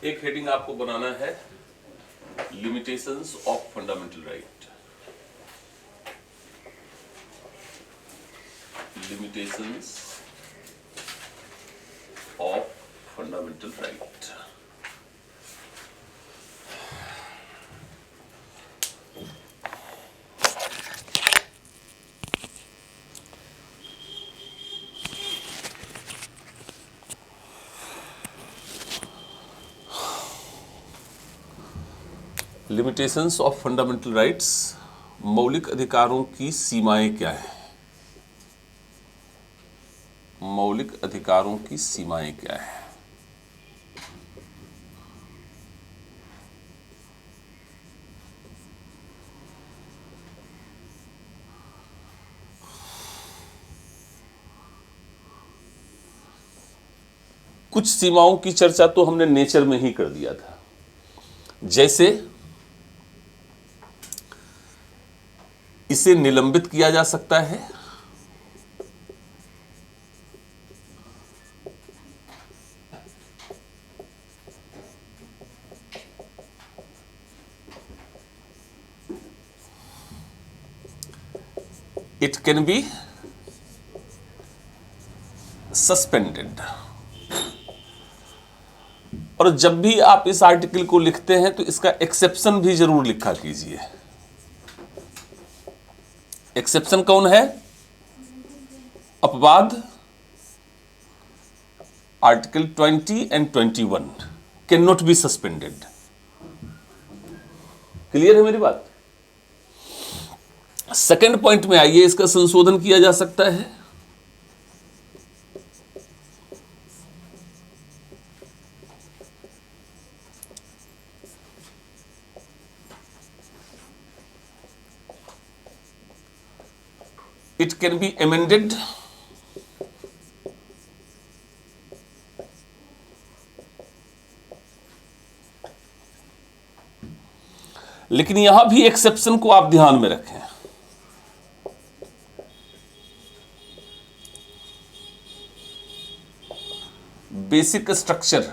एक हेडिंग आपको बनाना है, limitations of fundamental right. Limitations of fundamental right. Limitations of fundamental rights, मौलिक अधिकारों की सीमाएं क्या है? मौलिक अधिकारों की सीमाएं क्या है? कुछ सीमाओं की चर्चा तो हमने नेचर में ही कर दिया था, जैसे इसे निलंबित किया जा सकता है, इट कैन बी सस्पेंडेड। और जब भी आप इस आर्टिकल को लिखते हैं तो इसका एक्सेप्शन भी जरूर लिखा कीजिए। एक्सेप्शन कौन है? अपवाद। Article 20 and 21 can not be suspended. Clear है मेरी बात? सेकंड पॉइंट में आइए, इसका संशोधन किया जा सकता है। It can be amended, लेकिन यहां भी एक्सेप्शन को आप ध्यान में रखें। बेसिक स्ट्रक्चर,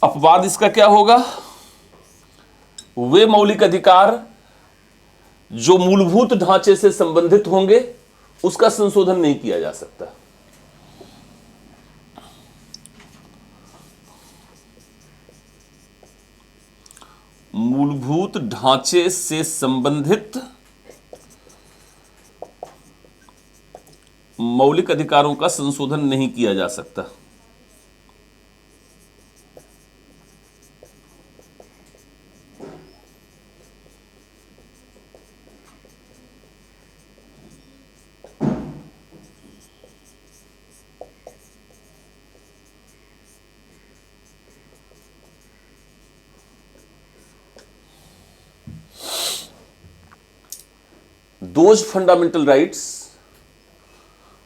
अपवाद इसका क्या होगा? वे मौलिक अधिकार जो मूलभूत ढांचे से संबंधित होंगे, उसका संशोधन नहीं किया जा सकता। मूलभूत ढांचे से संबंधित मौलिक अधिकारों का संशोधन नहीं किया जा सकता। Those fundamental rights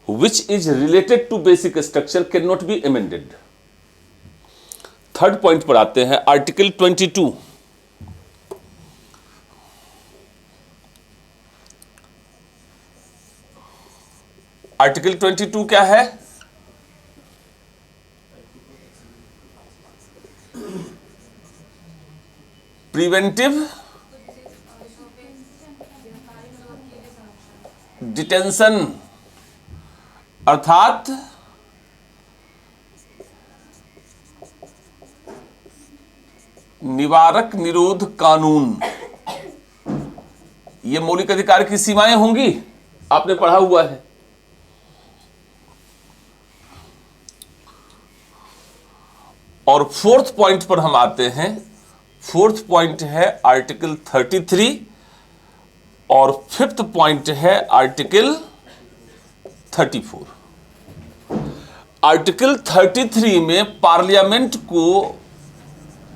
which is related to basic structure cannot be amended. Third point पर आते हैं, आर्टिकल 22। आर्टिकल 22 क्या है? प्रिवेंटिव डिटेंशन, अर्थात निवारक निरोध कानून। ये मौलिक अधिकार की सीमाएं होंगी, आपने पढ़ा हुआ है। और फोर्थ पॉइंट पर हम आते हैं। फोर्थ पॉइंट है आर्टिकल 33 और फिफ्थ पॉइंट है आर्टिकल 34। आर्टिकल 33 में पार्लियामेंट को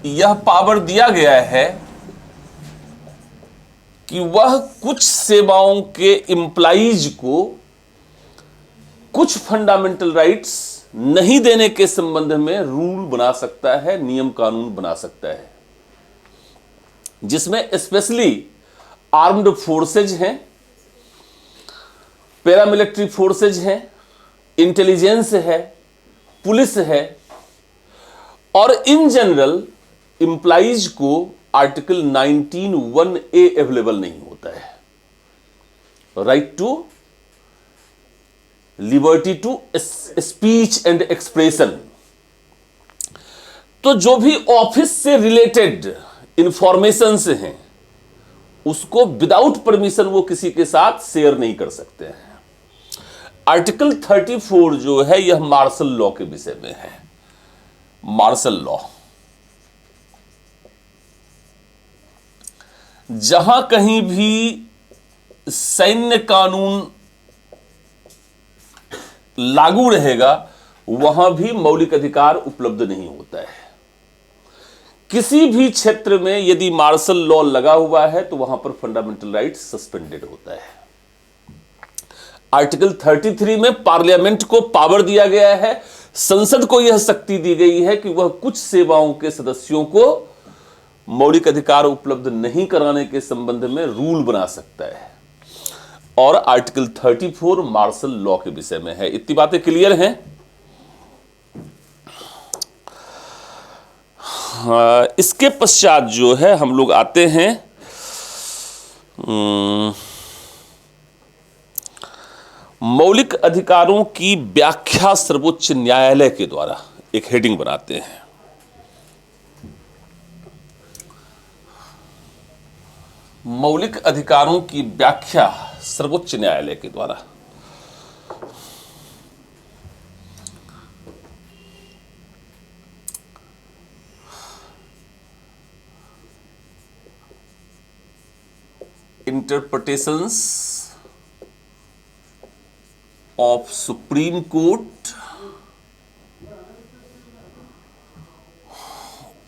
यह पावर दिया गया है कि वह कुछ सेवाओं के एम्प्लॉइज को कुछ फंडामेंटल राइट्स नहीं देने के संबंध में रूल बना सकता है, नियम कानून बना सकता है, जिसमें स्पेशली आर्म्ड फोर्सेज हैं, पैरामिलिट्री फोर्सेज हैं, इंटेलिजेंस है, पुलिस है, और इन जनरल इंप्लाइज को आर्टिकल 19(1)(a अवेलेबल नहीं होता है, right to liberty to speech and expression. तो जो भी ऑफिस से रिलेटेड इंफॉर्मेशन से हैं उसको विदाउट परमिशन वो किसी के साथ शेयर नहीं कर सकते हैं। आर्टिकल 34 जो है यह मार्शल लॉ के विषय में है। मार्शल लॉ, जहां कहीं भी सैन्य कानून लागू रहेगा वहां भी मौलिक अधिकार उपलब्ध नहीं होता है। किसी भी क्षेत्र में यदि मार्शल लॉ लगा हुआ है तो वहां पर फंडामेंटल राइट सस्पेंडेड होता है। आर्टिकल 33 में पार्लियामेंट को पावर दिया गया है, संसद को यह शक्ति दी गई है कि वह कुछ सेवाओं के सदस्यों को मौलिक अधिकार उपलब्ध नहीं कराने के संबंध में रूल बना सकता है। और आर्टिकल 34 मार्शल लॉ के विषय में है। इतनी बातें क्लियर हैं। इसके पश्चात जो है हम लोग आते हैं मौलिक अधिकारों की व्याख्या सर्वोच्च न्यायालय के द्वारा, एक हेडिंग बनाते हैं। मौलिक अधिकारों की व्याख्या सर्वोच्च न्यायालय के द्वारा। Interpretations of supreme court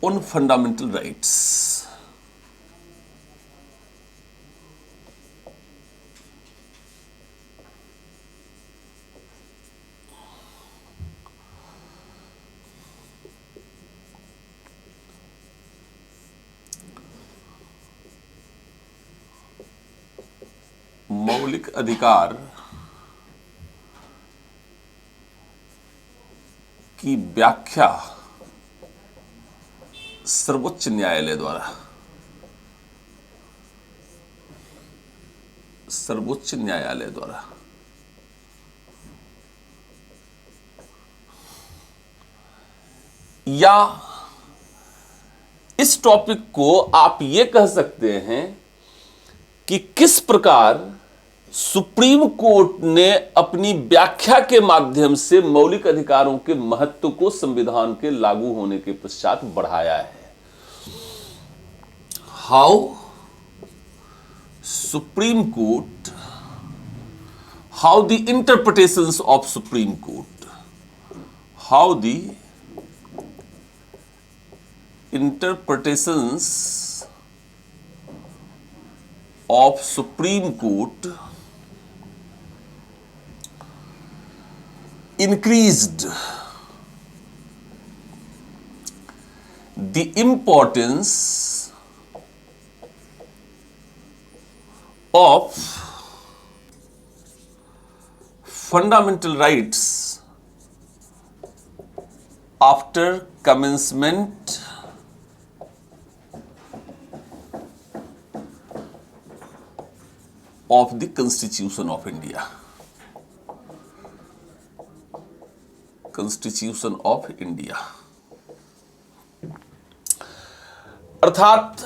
on fundamental rights. मौलिक अधिकार की व्याख्या सर्वोच्च न्यायालय द्वारा। सर्वोच्च न्यायालय द्वारा या इस टॉपिक को आप ये कह सकते हैं कि किस प्रकार सुप्रीम कोर्ट ने अपनी व्याख्या के माध्यम से मौलिक अधिकारों के महत्व को संविधान के लागू होने के पश्चात बढ़ाया है। How supreme court, how the interpretations of supreme court, how the interpretations of supreme court increased the importance of fundamental rights after commencement of the Constitution of India। Constitution of India अर्थात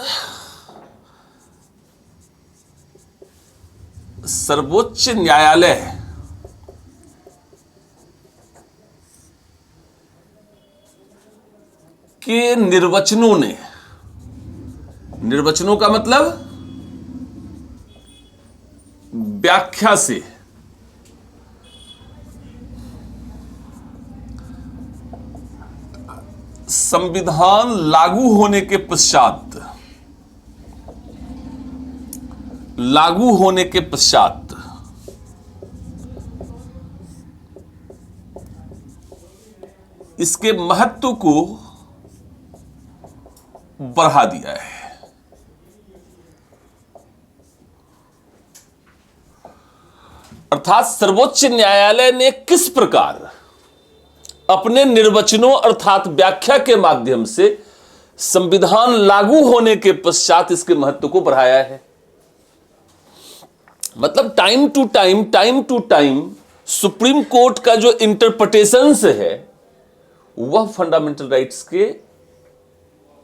सर्वोच्च न्यायालय के निर्वचनों ने, निर्वचनों का मतलब व्याख्या से संविधान लागू होने के पश्चात, लागू होने के पश्चात इसके महत्व को बढ़ा दिया है। अर्थात सर्वोच्च न्यायालय ने किस प्रकार अपने निर्वचनों अर्थात व्याख्या के माध्यम से संविधान लागू होने के पश्चात इसके महत्व को बढ़ाया है। मतलब time to time supreme court का जो इंटरप्रिटेशंस है वह फंडामेंटल राइट्स के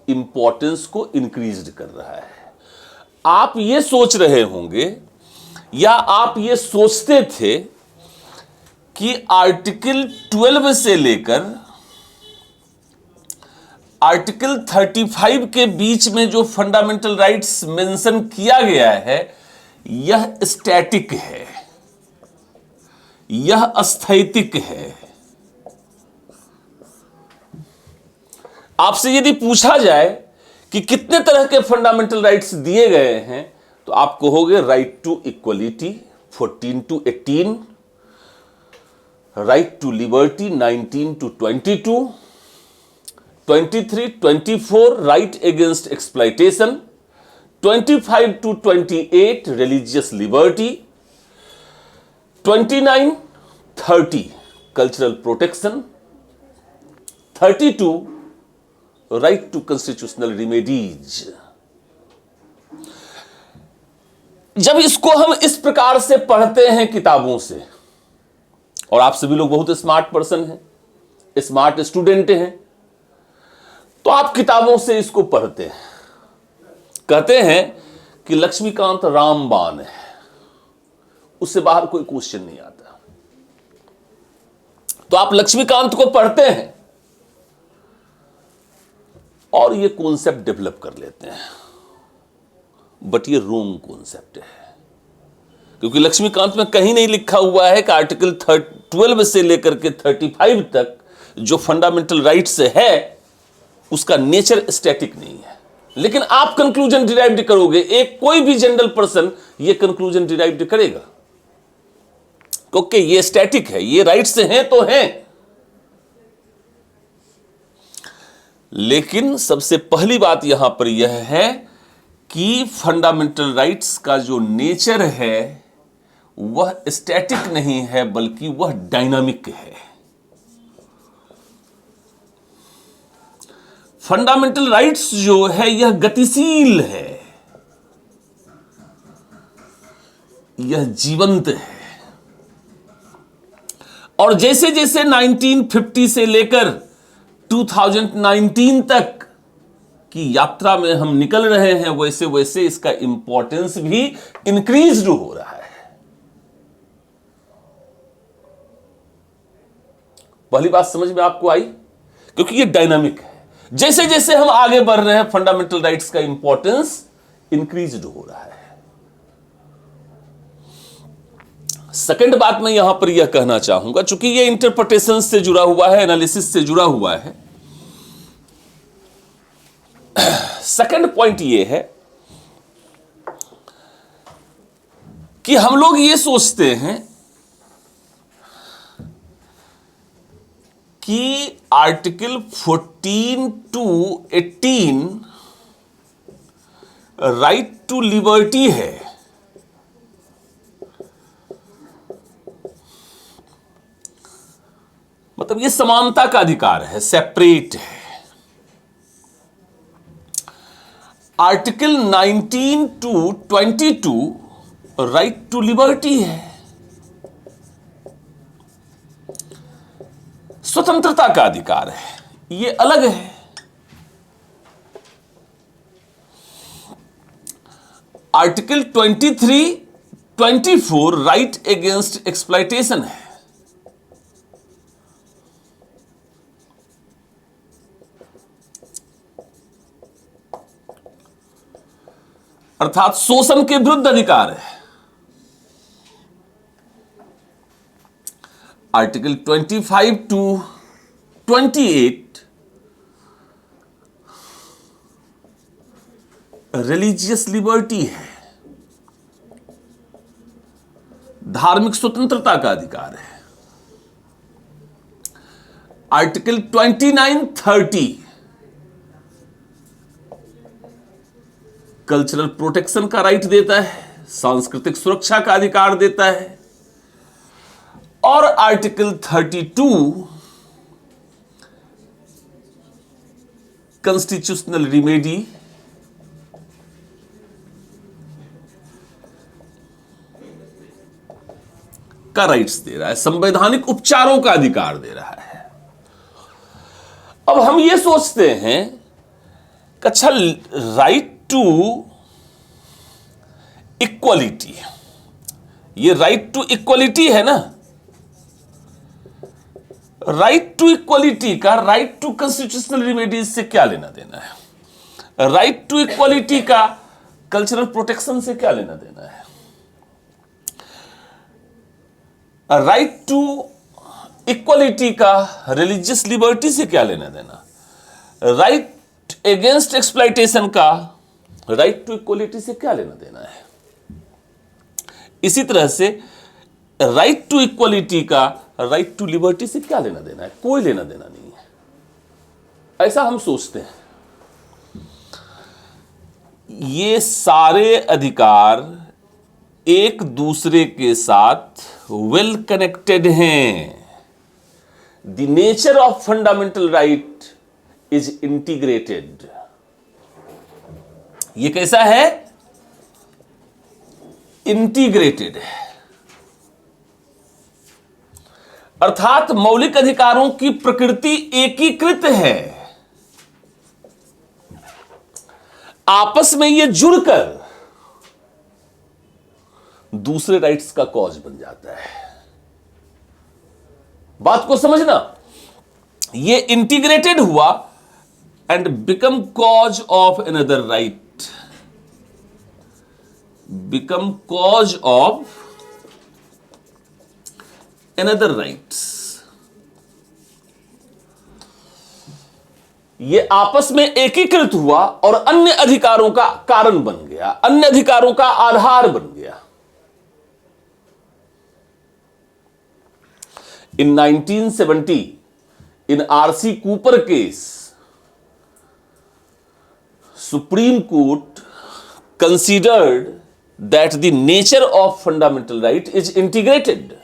इंपॉर्टेंस को इंक्रीज कर रहा है। आप ये सोच रहे होंगे या आप ये सोचते थे कि आर्टिकल 12 से लेकर आर्टिकल 35 के बीच में जो फंडामेंटल राइट्स मेंशन किया गया है यह स्टैटिक है, यह अस्थैतिक है। आपसे यदि पूछा जाए कि कितने तरह के फंडामेंटल राइट्स दिए गए हैं तो आप कहोगे right to equality 14 to 18, right to liberty 19 to 22, 23, 24 right against exploitation, 25 to 28 religious liberty, 29, 30 cultural protection, 32 right to constitutional remedies. जब इसको हम इस प्रकार से पढ़ते हैं किताबों से, और आप सभी लोग बहुत स्मार्ट पर्सन हैं, स्मार्ट स्टूडेंट हैं, तो आप किताबों से इसको पढ़ते हैं, कहते हैं कि लक्ष्मीकांत रामबाण है, उससे बाहर कोई क्वेश्चन नहीं आता। तो आप लक्ष्मीकांत को पढ़ते हैं और ये कॉन्सेप्ट डेवलप कर लेते हैं, बट ये रॉन्ग कॉन्सेप्ट है, क्योंकि लक्ष्मीकांत में कहीं नहीं लिखा हुआ है कि आर्टिकल 12 से लेकर के 35 तक जो फंडामेंटल राइट्स है उसका नेचर स्टैटिक नहीं है। लेकिन आप कंक्लूजन डिराइव करोगे, एक कोई भी जनरल पर्सन ये कंक्लूजन डिराइव करेगा क्योंकि ये स्टैटिक है, ये राइट्स हैं तो हैं। लेकिन सबसे पहली बात यहां पर यह है कि फंडामेंटल राइट्स का जो नेचर है वह स्टैटिक नहीं है बल्कि वह डायनामिक है। फंडामेंटल राइट्स जो है यह गतिशील है, यह जीवंत है। और जैसे जैसे 1950 से लेकर 2019 तक की यात्रा में हम निकल रहे हैं वैसे वैसे इसका इंपॉर्टेंस भी इंक्रीज हो रहा है। पहली बात समझ में आपको आई, क्योंकि ये डायनामिक है। जैसे जैसे हम आगे बढ़ रहे हैं फंडामेंटल राइट्स का इंपॉर्टेंस इंक्रीज हो रहा है। सेकंड बात मैं यहां पर यह कहना चाहूंगा, चूंकि यह इंटरप्रिटेशन से जुड़ा हुआ है, एनालिसिस से जुड़ा हुआ है। सेकंड पॉइंट यह है कि हम लोग ये सोचते हैं कि article 14 to 18 right to liberty है, मतलब ये समानता का अधिकार है, सेपरेट है। Article 19 to 22 right to liberty है, स्वतंत्रता का अधिकार है, ये अलग है। आर्टिकल 23, 24 राइट अगेंस्ट एक्सप्लॉयटेशन है। अर्थात शोषण के विरुद्ध अधिकार है। आर्टिकल 25 to 28 रिलीजियस लिबर्टी है, धार्मिक स्वतंत्रता का अधिकार है। आर्टिकल 29, 30 कल्चरल प्रोटेक्शन का राइट देता है, सांस्कृतिक सुरक्षा का अधिकार देता है। और आर्टिकल 32 कंस्टिट्यूशनल रिमेडी का राइट्स दे रहा है, संवैधानिक उपचारों का अधिकार दे रहा है। अब हम ये सोचते हैं कि अच्छा, राइट टू इक्वलिटी, ये राइट टू इक्वलिटी है ना, राइट टू इक्वलिटी का राइट टू कॉन्स्टिट्यूशनल रिमेडीज से क्या लेना देना है? राइट टू इक्वलिटी का कल्चरल प्रोटेक्शन से क्या लेना देना है? राइट टू इक्वलिटी का रिलीजियस लिबर्टी से क्या लेना देना? राइट अगेंस्ट एक्सप्लॉयटेशन का राइट टू इक्वलिटी से क्या लेना देना है? इसी तरह से राइट टू इक्वलिटी का राइट टू लिबर्टी से क्या लेना देना है? कोई लेना देना नहीं है, ऐसा हम सोचते हैं। ये सारे अधिकार एक दूसरे के साथ वेल कनेक्टेड हैं। The nature of fundamental right is integrated. ये कैसा है? इंटीग्रेटेड है, अर्थात मौलिक अधिकारों की प्रकृति एकीकृत है, आपस में ये जुड़कर दूसरे राइट्स का कॉज बन जाता है। बात को समझना, ये इंटीग्रेटेड हुआ and become cause of another right, become cause of another rights. ये आपस में एकीकृत हुआ और अन्य अधिकारों का कारण बन गया, अन्य अधिकारों का आधार बन गया। In 1970, in R.C. Cooper case, Supreme Court considered that the nature of fundamental right is integrated.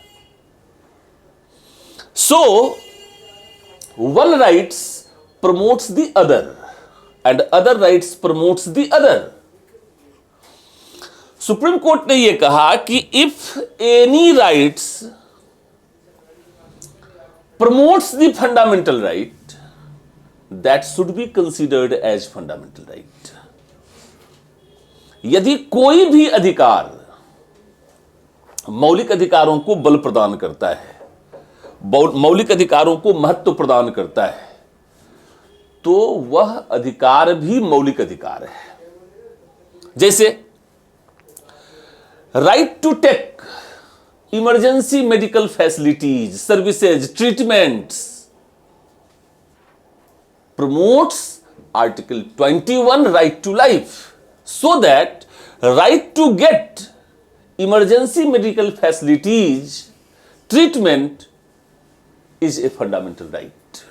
So, one rights promotes the other and other rights promotes the other. Supreme Court ने यह कहा कि if any rights promotes the fundamental right, that should be considered as fundamental right. यदि कोई भी अधिकार मौलिक अधिकारों को बल प्रदान करता है, मौलिक अधिकारों को महत्व प्रदान करता है, तो वह अधिकार भी मौलिक अधिकार है। जैसे right to take emergency medical facilities, services, treatments promotes Article 21 right to life, so that right to get emergency medical facilities, treatment is a fundamental right.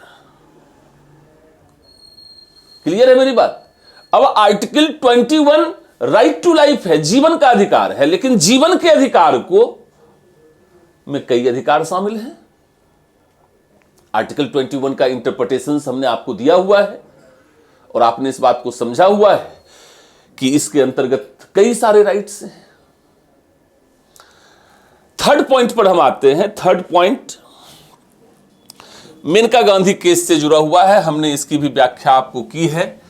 Clear है मेरी बात? अब आर्टिकल 21 राइट टू लाइफ है, जीवन का अधिकार है, लेकिन जीवन के अधिकार को में कई अधिकार शामिल हैं। आर्टिकल 21 का इंटरप्रिटेशन हमने आपको दिया हुआ है और आपने इस बात को समझा हुआ है कि इसके अंतर्गत कई सारे राइट्स हैं। थर्ड पॉइंट पर हम आते हैं। Third point Maneka Gandhi case से जुड़ा हुआ है, हमने इसकी भी व्याख्या आपको की है।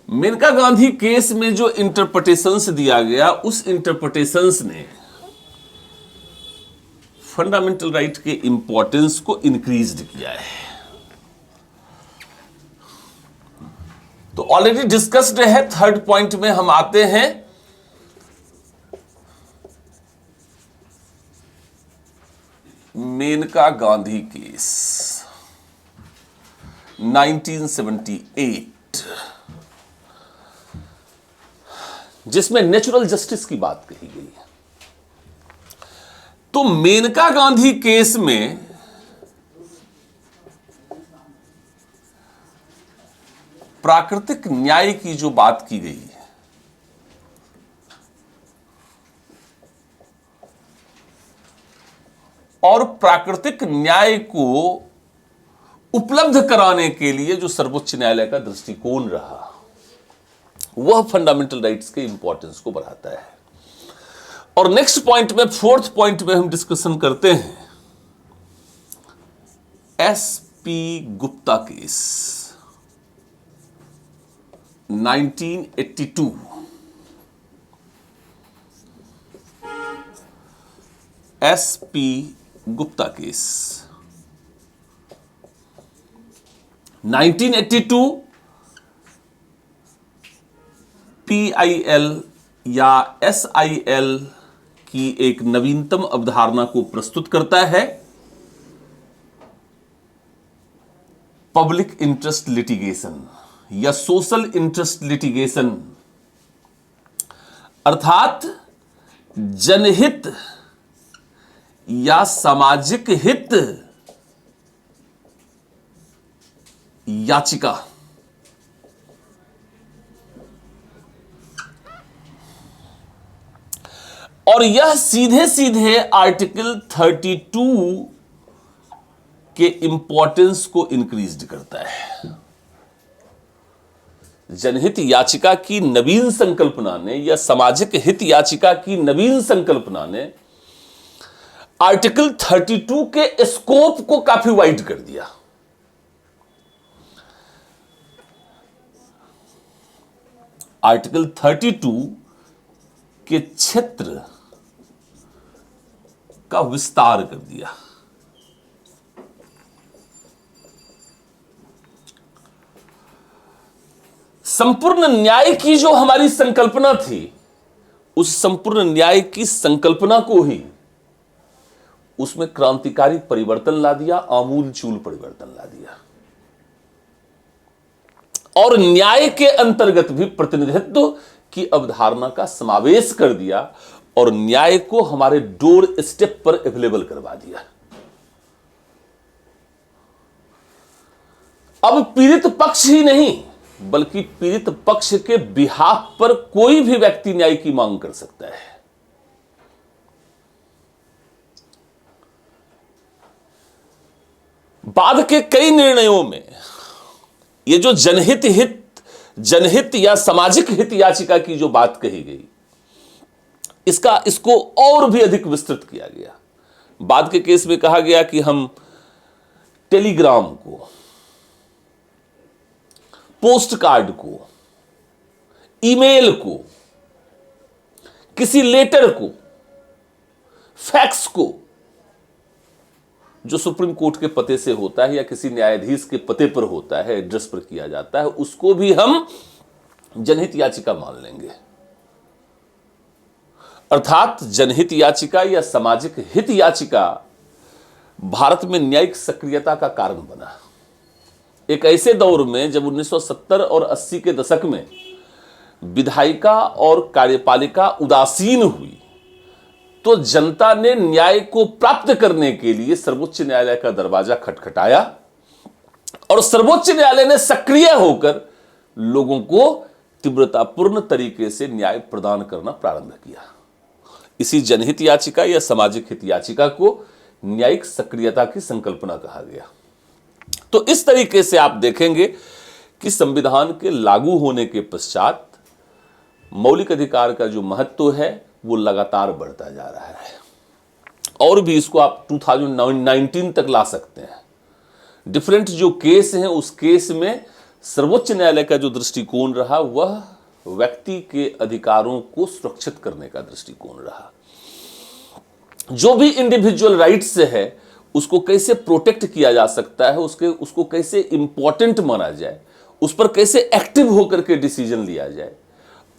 मेनका गांधी केस में जो इंटरप्रिटेशंस दिया गया, उस इंटरप्रिटेशंस ने फंडामेंटल राइट के इंपॉर्टेंस को इंक्रीज किया है। तो ऑलरेडी डिस्कस्ड है। थर्ड पॉइंट में हम आते हैं। मेनका गांधी केस 1978, जिसमें नेचुरल जस्टिस की बात कही गई है। तो मेनका गांधी केस में प्राकृतिक न्याय की जो बात की गई है, और प्राकृतिक न्याय को उपलब्ध कराने के लिए जो सर्वोच्च न्यायालय का दृष्टिकोण रहा वह फंडामेंटल राइट्स के इंपॉर्टेंस को बढ़ाता है। और नेक्स्ट पॉइंट में, फोर्थ पॉइंट में हम डिस्कशन करते हैं SP Gupta case 1982। SP Gupta case 1982 PIL या SIL की एक नवीनतम अवधारणा को प्रस्तुत करता है, पब्लिक इंटरेस्ट लिटिगेशन या सोशल इंटरेस्ट लिटिगेशन, अर्थात जनहित या सामाजिक हित याचिका। और यह सीधे सीधे आर्टिकल 32 के इंपॉर्टेंस को इंक्रीज करता है। जनहित याचिका की नवीन संकल्पना ने या सामाजिक हित याचिका की नवीन संकल्पना ने आर्टिकल 32 के स्कोप को काफी वाइड कर दिया। आर्टिकल 32 के क्षेत्र का विस्तार कर दिया। संपूर्ण न्याय की जो हमारी संकल्पना थी, उस संपूर्ण न्याय की संकल्पना को ही उसमें क्रांतिकारी परिवर्तन ला दिया, आमूलचूल परिवर्तन ला दिया। और न्याय के अंतर्गत भी प्रतिनिधित्व की अवधारणा का समावेश कर दिया और न्याय को हमारे डोर स्टेप पर अवेलेबल करवा दिया। अब पीड़ित पक्ष ही नहीं बल्कि पीड़ित पक्ष के बिहाफ पर कोई भी व्यक्ति न्याय की मांग कर सकता है। बाद के कई निर्णयों में ये जो जनहित या सामाजिक हित याचिका की जो बात कही गई, इसको और भी अधिक विस्तृत किया गया। बाद के केस में कहा गया कि हम टेलीग्राम को, पोस्ट कार्ड को, ईमेल को, किसी लेटर को, फैक्स को जो सुप्रीम कोर्ट के पते से होता है या किसी न्यायाधीश के पते पर होता है, एड्रेस पर किया जाता है, उसको भी हम जनहित याचिका मान लेंगे। अर्थात जनहित याचिका या सामाजिक हित याचिका भारत में न्यायिक सक्रियता का कारण बना। एक ऐसे दौर में जब 1970 और 80 के दशक में विधायिका और कार्यपालिका उदासीन हुई, तो जनता ने न्याय को प्राप्त करने के लिए सर्वोच्च न्यायालय का दरवाजा खटखटाया और सर्वोच्च न्यायालय ने सक्रिय होकर लोगों को तीव्रतापूर्ण तरीके से न्याय प्रदान करना प्रारंभ किया। इसी जनहित याचिका या सामाजिक हित याचिका को न्यायिक सक्रियता की संकल्पना कहा गया। तो इस तरीके से आप देखेंगे कि संविधान के लागू होने के पश्चात मौलिक अधिकार का जो महत्व है वो लगातार बढ़ता जा रहा है। और भी इसको आप 2019 तक ला सकते हैं। डिफरेंट जो केस हैं, उस केस में सर्वोच्च न्यायालय का जो दृष्टिकोण रहा वह व्यक्ति के अधिकारों को सुरक्षित करने का दृष्टिकोण रहा। जो भी इंडिविजुअल राइट्स है उसको कैसे प्रोटेक्ट किया जा सकता है, उसको कैसे इंपॉर्टेंट माना जाए, उस पर कैसे एक्टिव होकर के डिसीजन लिया जाए।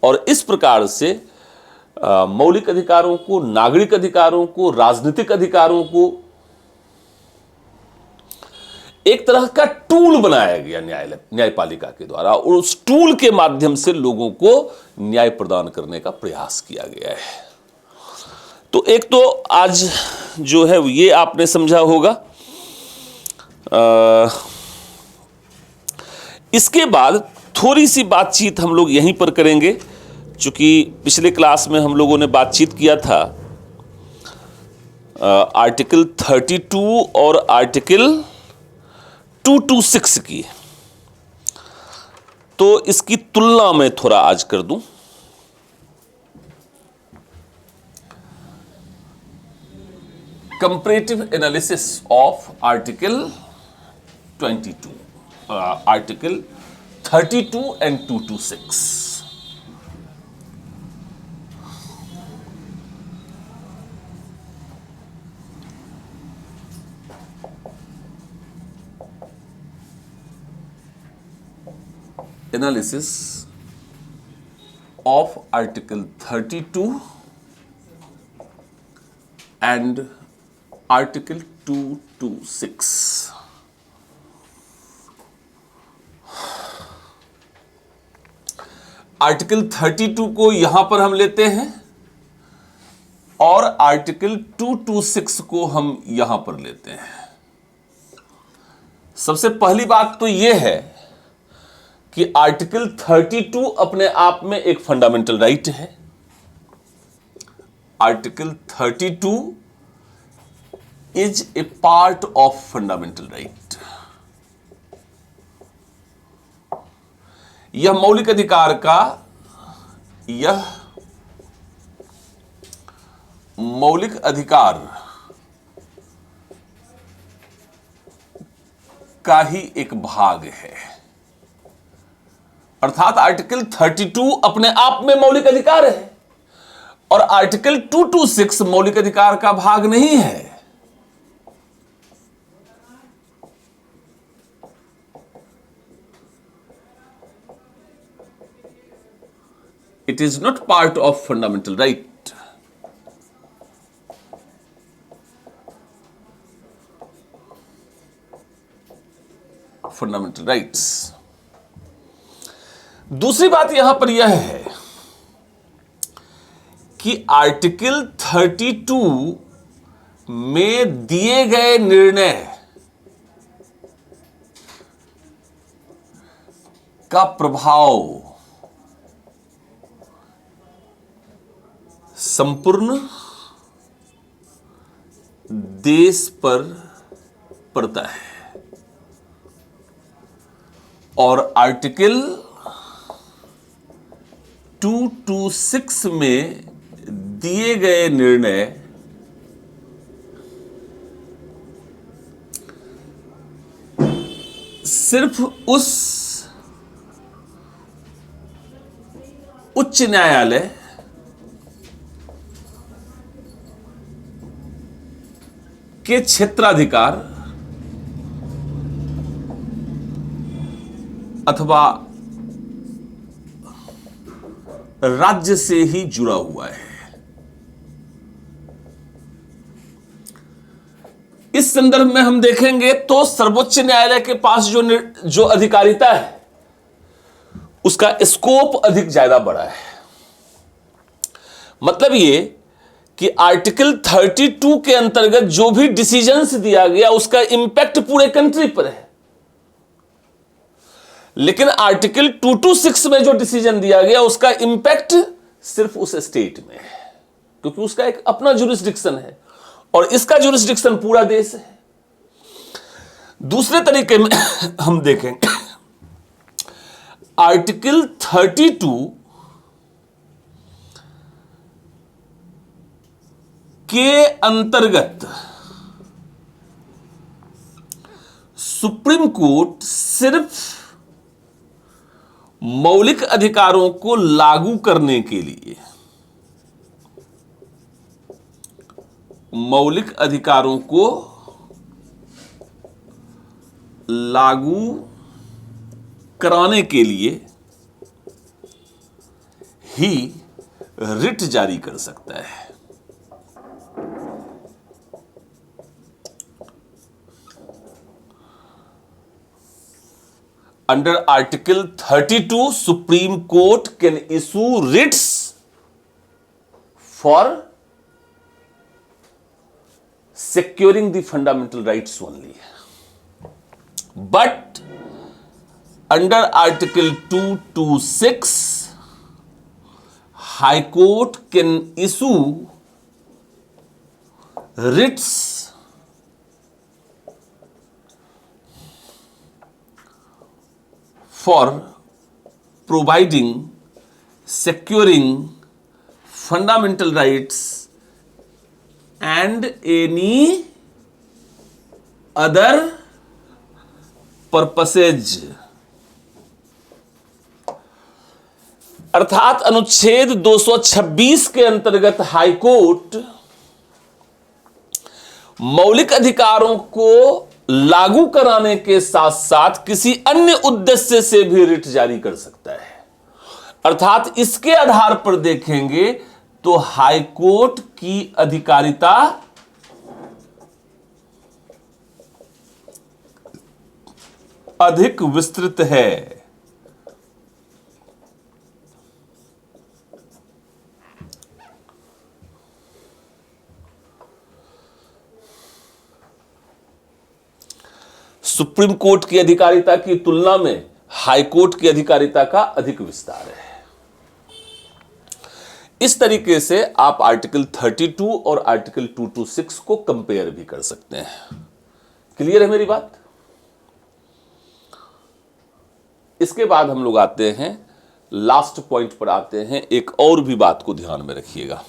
और इस प्रकार से मौलिक अधिकारों को, नागरिक अधिकारों को, राजनीतिक अधिकारों को एक तरह का टूल बनाया गया न्यायपालिका के द्वारा, और उस टूल के माध्यम से लोगों को न्याय प्रदान करने का प्रयास किया गया है। तो एक तो आज जो है ये आपने समझा होगा। इसके बाद थोड़ी सी बातचीत हम लोग यहीं पर करेंगे, चूंकि पिछले क्लास में हम लोगों ने बातचीत किया था आर्टिकल 32 और आर्टिकल 226 की, तो इसकी तुलना मैं थोड़ा आज कर दूं। Comparative analysis of article 22, article 32 and 226। Analysis of Article 32 and Article 226. Article 32 को यहां पर हम लेते हैं और आर्टिकल 226 को हम यहां पर लेते हैं। सबसे पहली बात तो यह है कि आर्टिकल 32 अपने आप में एक फंडामेंटल राइट है। Article 32 is a part of fundamental right. यह मौलिक अधिकार का मौलिक अधिकार का ही एक भाग है। अर्थात आर्टिकल 32 अपने आप में मौलिक अधिकार है और आर्टिकल 226 मौलिक अधिकार का भाग नहीं है। It is not part of fundamental right. Fundamental rights. दूसरी बात यहां पर यह है कि आर्टिकल 32 में दिए गए निर्णय का प्रभाव संपूर्ण देश पर पड़ता है और आर्टिकल 226 में दिए गए निर्णय सिर्फ उस उच्च न्यायालय के क्षेत्राधिकार अथवा राज्य से ही जुड़ा हुआ है। इस संदर्भ में हम देखेंगे तो सर्वोच्च न्यायालय के पास जो अधिकारिता है उसका स्कोप अधिक ज्यादा बड़ा है। मतलब ये कि आर्टिकल 32 के अंतर्गत जो भी डिसीजंस दिया गया उसका इंपैक्ट पूरे कंट्री पर है, लेकिन आर्टिकल 226 में जो डिसीजन दिया गया उसका इंपैक्ट सिर्फ उस स्टेट में है, क्योंकि उसका एक अपना जुरिस्डिक्शन है और इसका जुरिस्डिक्शन पूरा देश है। दूसरे तरीके में हम देखेंगे आर्टिकल 32 के अंतर्गत सुप्रीम कोर्ट सिर्फ मौलिक अधिकारों को लागू करने के लिए, मौलिक अधिकारों को लागू कराने के लिए ही रिट जारी कर सकता है। Under Article 32, Supreme Court can issue writs for securing the fundamental rights only. But under Article 226, High Court can issue writs for providing securing fundamental rights and any other purposes। अर्थात अनुच्छेद 226 के अंतर्गत high court मौलिक अधिकारों को लागू कराने के साथ साथ किसी अन्य उद्देश्य से भी रिट जारी कर सकता है। अर्थात इसके आधार पर देखेंगे तो हाईकोर्ट की अधिकारिता अधिक विस्तृत है। सुप्रीम कोर्ट की अधिकारिता की तुलना में हाईकोर्ट की अधिकारिता का अधिक विस्तार है। इस तरीके से आप आर्टिकल 32 और आर्टिकल 226 को कंपेयर भी कर सकते हैं। क्लियर है मेरी बात? इसके बाद हम लोग आते हैं लास्ट पॉइंट पर आते हैं। एक और भी बात को ध्यान में रखिएगा।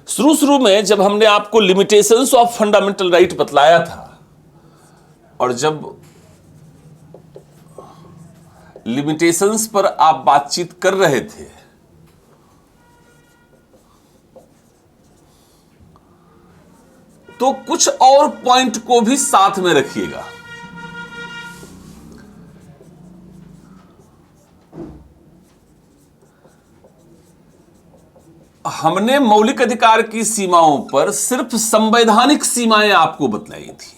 शुरू में जब हमने आपको लिमिटेशंस ऑफ फंडामेंटल राइट बतलाया था और जब लिमिटेशंस पर आप बातचीत कर रहे थे तो कुछ और पॉइंट को भी साथ में रखिएगा। हमने मौलिक अधिकार की सीमाओं पर सिर्फ संवैधानिक सीमाएं आपको बतलाई थी।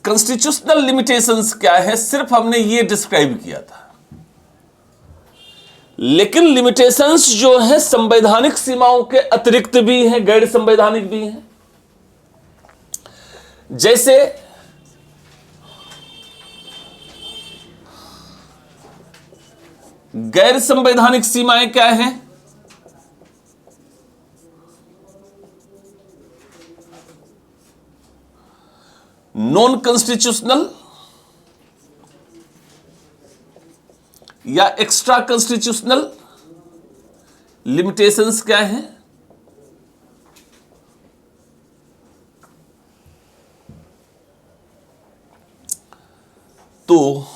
कॉन्स्टिट्यूशनल लिमिटेशंस क्या है सिर्फ हमने ये डिस्क्राइब किया था। लेकिन लिमिटेशंस जो है संवैधानिक सीमाओं के अतिरिक्त भी हैं, गैर संवैधानिक भी हैं। जैसे गैर संवैधानिक सीमाएं क्या हैं? नॉन कॉन्स्टिट्यूशनल या एक्स्ट्रा कॉन्स्टिट्यूशनल लिमिटेशंस क्या हैं? तो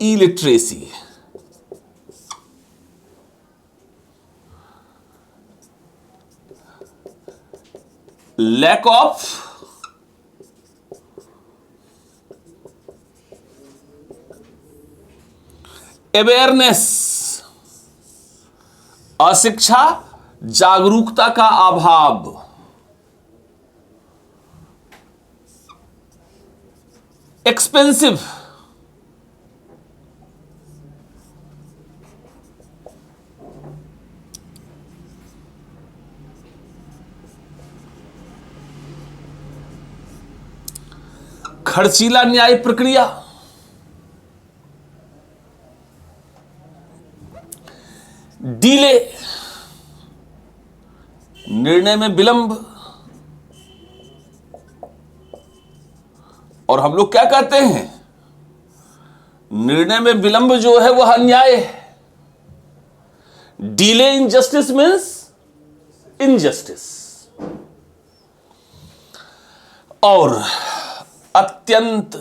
इलिटरेसी, लैक ऑफ अवेयरनेस, अशिक्षा, जागरूकता का अभाव, एक्सपेंसिव, खर्चीला न्याय प्रक्रिया, डीले, निर्णय में विलंब। और हम लोग क्या कहते हैं? निर्णय में विलंब जो है वह अन्याय है। Delay in justice means injustice. और अत्यंत